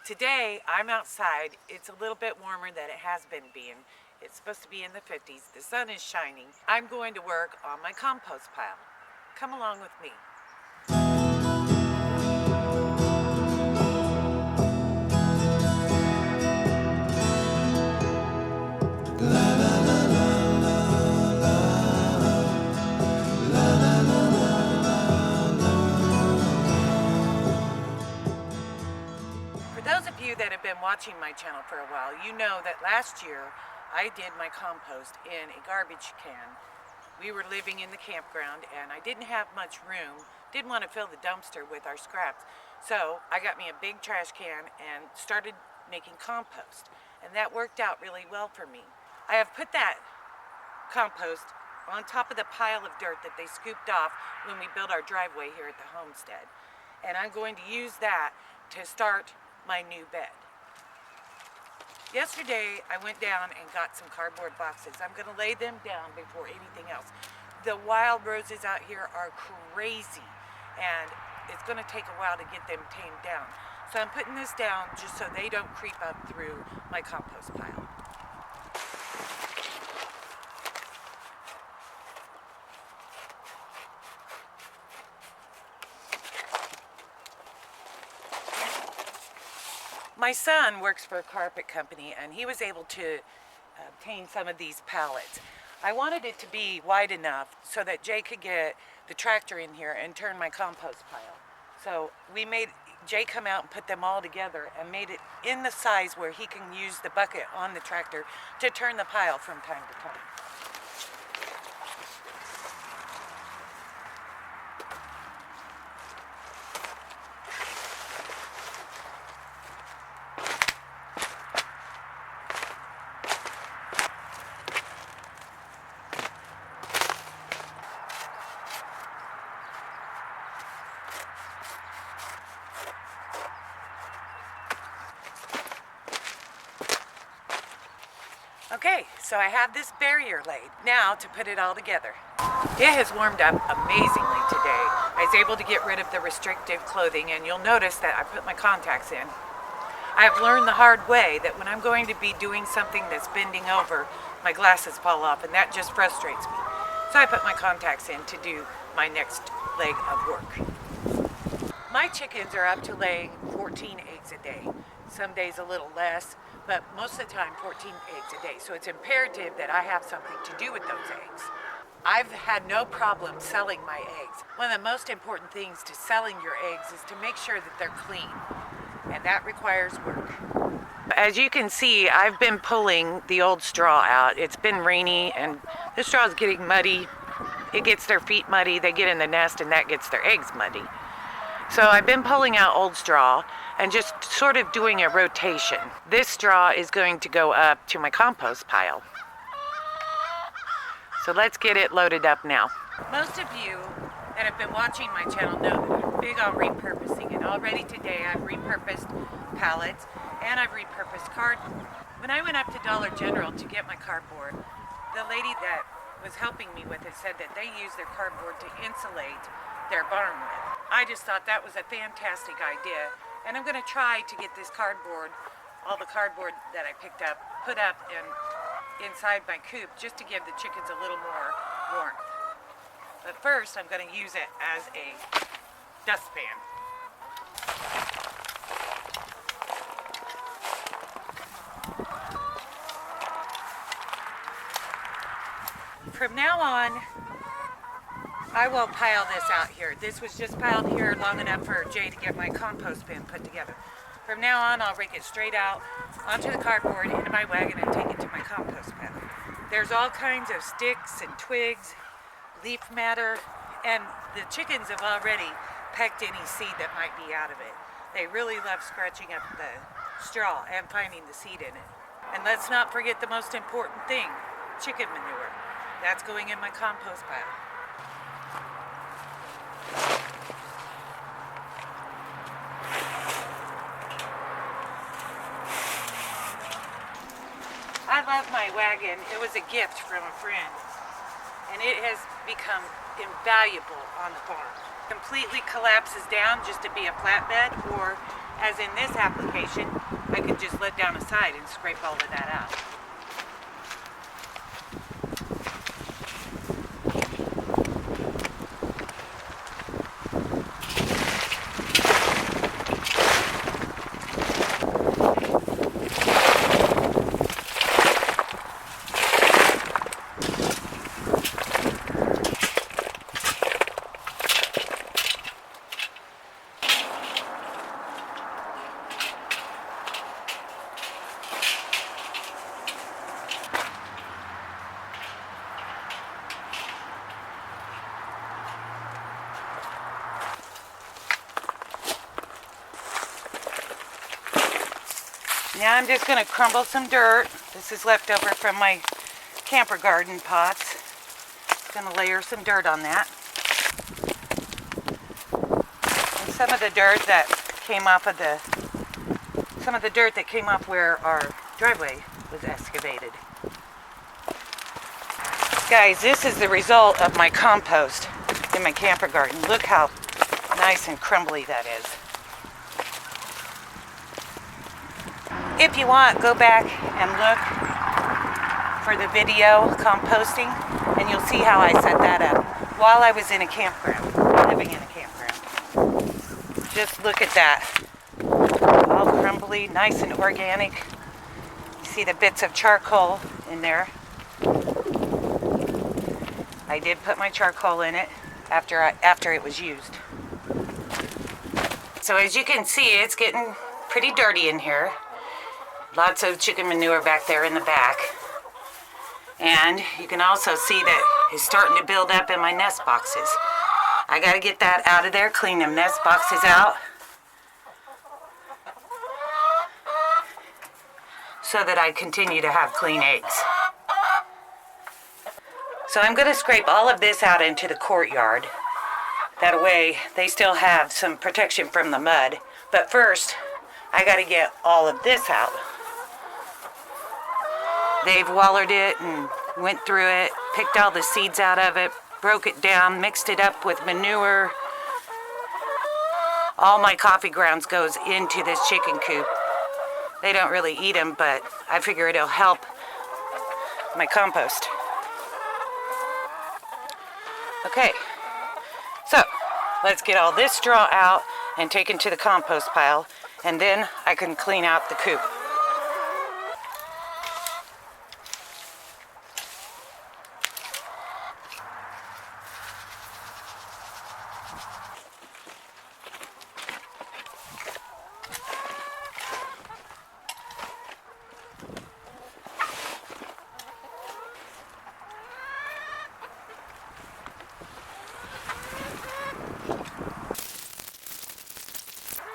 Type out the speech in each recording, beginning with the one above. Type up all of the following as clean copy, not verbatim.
Today, I'm outside. It's a little bit warmer than it has been being. It's supposed to be in the 50s. The sun is shining. I'm going to work on my compost pile. Come along with me. For those of you that have been watching my channel for a while, you know that last year I did my compost in a garbage can. We were living in the campground and I didn't have much room, didn't want to fill the dumpster with our scraps. So I got me a big trash can and started making compost. And that worked out really well for me. I have put that compost on top of the pile of dirt that they scooped off when we built our driveway here at the homestead. And I'm going to use that to start my new bed. Yesterday, I went down and got some cardboard boxes. I'm going to lay them down before anything else. The wild roses out here are crazy, and it's going to take a while to get them tamed down. So I'm putting this down just so they don't creep up through my compost pile. My son works for a carpet company and he was able to obtain some of these pallets. I wanted it to be wide enough so that Jay could get the tractor in here and turn my compost pile. So we made Jay come out and put them all together and made it in the size where he can use the bucket on the tractor to turn the pile from time to time. Okay, so I have this barrier laid. Now to put it all together. It has warmed up amazingly today. I was able to get rid of the restrictive clothing, and you'll notice that I put my contacts in. I have learned the hard way that when I'm going to be doing something that's bending over, my glasses fall off, and that just frustrates me. So I put my contacts in to do my next leg of work. My chickens are up to laying 14 eggs a day. Some days a little less, but most of the time 14 eggs a day. So it's imperative that I have something to do with those eggs. I've had no problem selling my eggs. One of the most important things to selling your eggs is to make sure that they're clean, and that requires work. As you can see, I've been pulling the old straw out. It's been rainy and the straw is getting muddy. It gets their feet muddy, they get in the nest, and that gets their eggs muddy. So I've been pulling out old straw and just sort of doing a rotation. This straw is going to go up to my compost pile. So let's get it loaded up now. Most of you that have been watching my channel know that I'm big on repurposing, and already today I've repurposed pallets and I've repurposed cardboard. When I went up to Dollar General to get my cardboard, the lady that was helping me with it said that they use their cardboard to insulate their barn with. I just thought that was a fantastic idea, and I'm going to try to get this cardboard, all the cardboard that I picked up, put up inside my coop just to give the chickens a little more warmth. But first I'm going to use it as a dustpan. From now on, I won't pile this out here. This was just piled here long enough for Jay to get my compost bin put together. From now on, I'll rake it straight out onto the cardboard, into my wagon, and take it to my compost bin. There's all kinds of sticks and twigs, leaf matter, and the chickens have already pecked any seed that might be out of it. They really love scratching up the straw and finding the seed in it. And let's not forget the most important thing, chicken manure. That's going in my compost pile. I love my wagon. It was a gift from a friend, and it has become invaluable on the farm. Completely collapses down just to be a flatbed, or as in this application, I could just let down a side and scrape all of that out. Now I'm just going to crumble some dirt. This is left over from my camper garden pots. Going to layer some dirt on that. And some of the dirt that came off where our driveway was excavated. Guys, this is the result of my compost in my camper garden. Look how nice and crumbly that is. If you want, go back and look for the video composting, and you'll see how I set that up while I was in a campground, living in a campground. Just look at that. All crumbly, nice and organic. You see the bits of charcoal in there. I did put my charcoal in it after it was used. So as you can see, it's getting pretty dirty in here. Lots of chicken manure back there in the back. And you can also see that it's starting to build up in my nest boxes. I gotta get that out of there, clean them nest boxes out, so that I continue to have clean eggs. So I'm gonna scrape all of this out into the courtyard. That way they still have some protection from the mud. But first, I gotta get all of this out. They've wallered it and went through it, picked all the seeds out of it, broke it down, mixed it up with manure. All my coffee grounds goes into this chicken coop. They don't really eat them, but I figure it'll help my compost. Okay, so let's get all this straw out and take it to the compost pile, and then I can clean out the coop.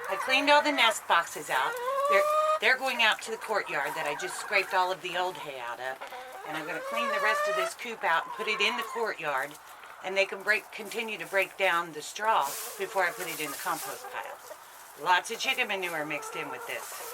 I cleaned all the nest boxes out. They're going out to the courtyard that I just scraped all of the old hay out of. And I'm going to clean the rest of this coop out and put it in the courtyard. And they can continue to break down the straw before I put it in the compost pile. Lots of chicken manure mixed in with this.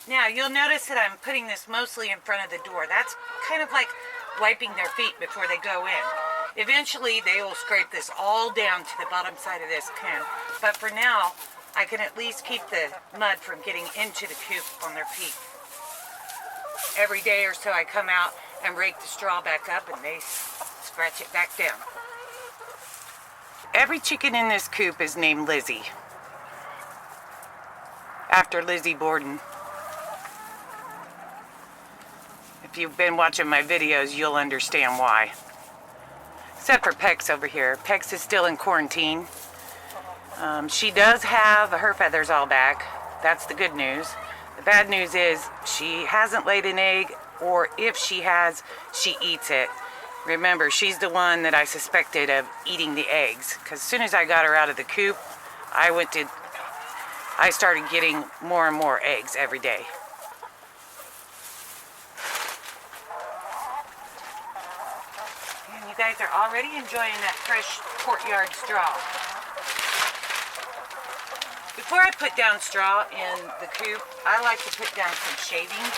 Now, you'll notice that I'm putting this mostly in front of the door. That's kind of like wiping their feet before they go in. Eventually, they will scrape this all down to the bottom side of this pen. But for now, I can at least keep the mud from getting into the coop on their feet. Every day or so, I come out and rake the straw back up, and they scratch it back down. Every chicken in this coop is named Lizzie, after Lizzie Borden. If you've been watching my videos, you'll understand why. Except for Pex over here. Pex is still in quarantine. She does have her feathers all back. That's the good news. The bad news is she hasn't laid an egg, or if she has, she eats it. Remember, she's the one that I suspected of eating the eggs. Because as soon as I got her out of the coop, I started getting more and more eggs every day. You guys are already enjoying that fresh courtyard straw. It's Before I put down straw in the coop, I like to put down some shavings.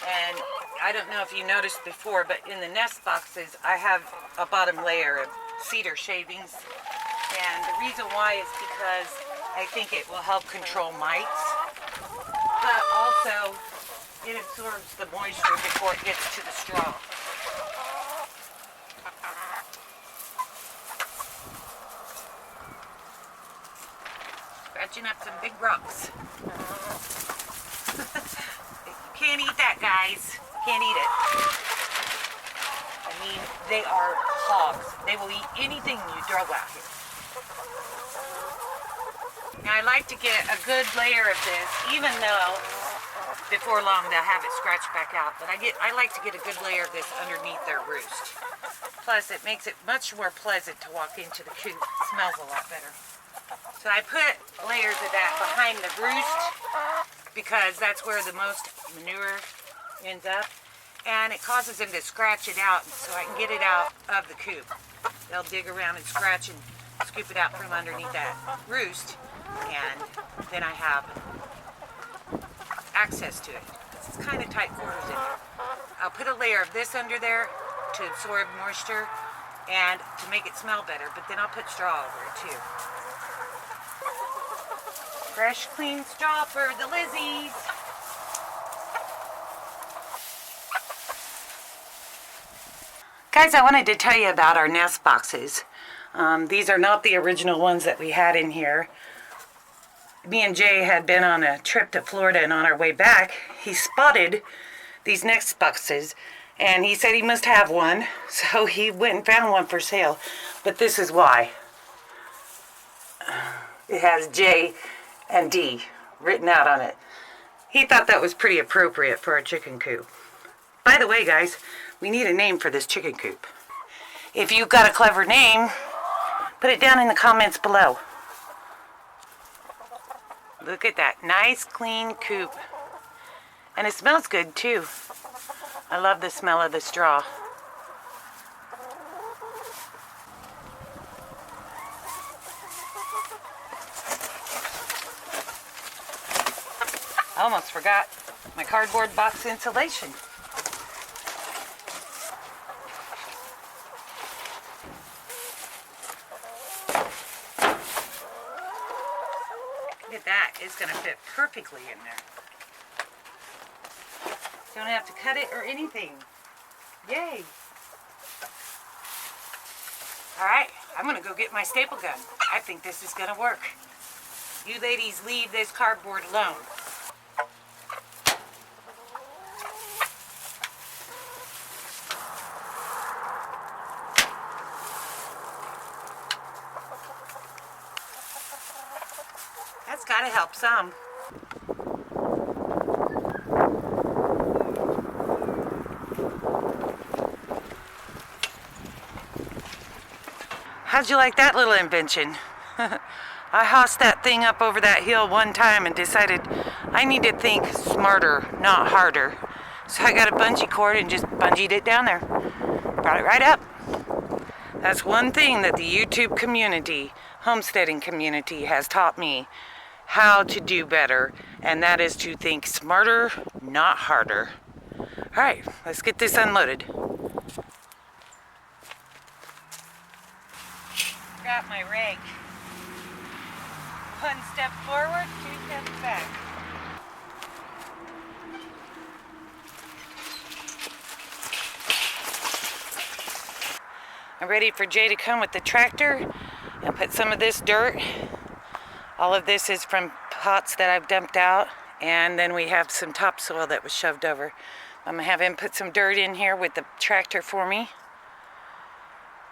And I don't know if you noticed before, but in the nest boxes, I have a bottom layer of cedar shavings. And the reason why is because I think it will help control mites. But also, it absorbs the moisture before it gets to the straw. Scratching up some big rocks. You can't eat that, guys. Can't eat it. I mean, they are hogs. They will eat anything you throw out here. Now, I like to get a good layer of this, even though before long they'll have it scratched back out. But I like to get a good layer of this underneath their roost. Plus, it makes it much more pleasant to walk into the coop. It smells a lot better. So I put layers of that behind the roost because that's where the most manure ends up. And it causes them to scratch it out so I can get it out of the coop. They'll dig around and scratch and scoop it out from underneath that roost. And then I have access to it. It's kind of tight quarters in there. I'll put a layer of this under there to absorb moisture and to make it smell better, but then I'll put straw over it too. Fresh, clean straw for the Lizzies. Guys, I wanted to tell you about our nest boxes. These are not the original ones that we had in here. Me and Jay had been on a trip to Florida, and on our way back, he spotted these nest boxes, and he said he must have one, so he went and found one for sale. But this is why. It has J and D written out on it. He thought that was pretty appropriate for a chicken coop. By the way, guys, we need a name for this chicken coop. If you've got a clever name, put it down in the comments below. Look at that nice clean coop. And it smells good too. I love the smell of the straw. I almost forgot my cardboard box insulation. Look at that, it's going to fit perfectly in there. Don't have to cut it or anything. Yay! Alright, I'm going to go get my staple gun. I think this is going to work. You ladies leave this cardboard alone. That's got to help some. How'd you like that little invention? I hossed that thing up over that hill one time and decided I need to think smarter, not harder. So I got a bungee cord and just bungeed it down there. Brought it right up. That's one thing that the YouTube community, homesteading community, has taught me how to do better, and that is to think smarter, not harder. Alright, let's get this unloaded. Got my rake. One step forward, 2 steps back. I'm ready for Jay to come with the tractor and put some of this dirt. All of this is from pots that I've dumped out, and then we have some topsoil that was shoved over. I'm gonna have him put some dirt in here with the tractor for me.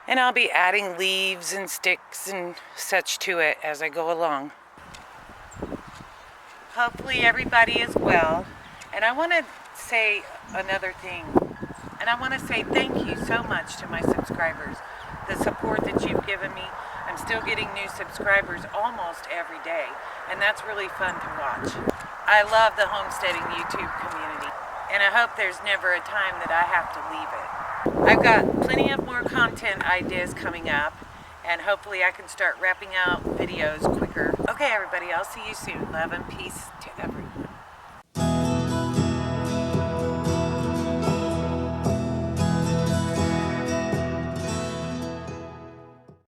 And I'll be adding leaves and sticks and such to it as I go along. Hopefully everybody is well. And I want to say another thing. And I want to say thank you so much to my subscribers. The support that you've given me. I'm still getting new subscribers almost every day. And that's really fun to watch. I love the homesteading YouTube community. And I hope there's never a time that I have to leave it. I've got plenty of more content ideas coming up, and hopefully I can start wrapping out videos quicker. Okay, everybody, I'll see you soon. Love and peace.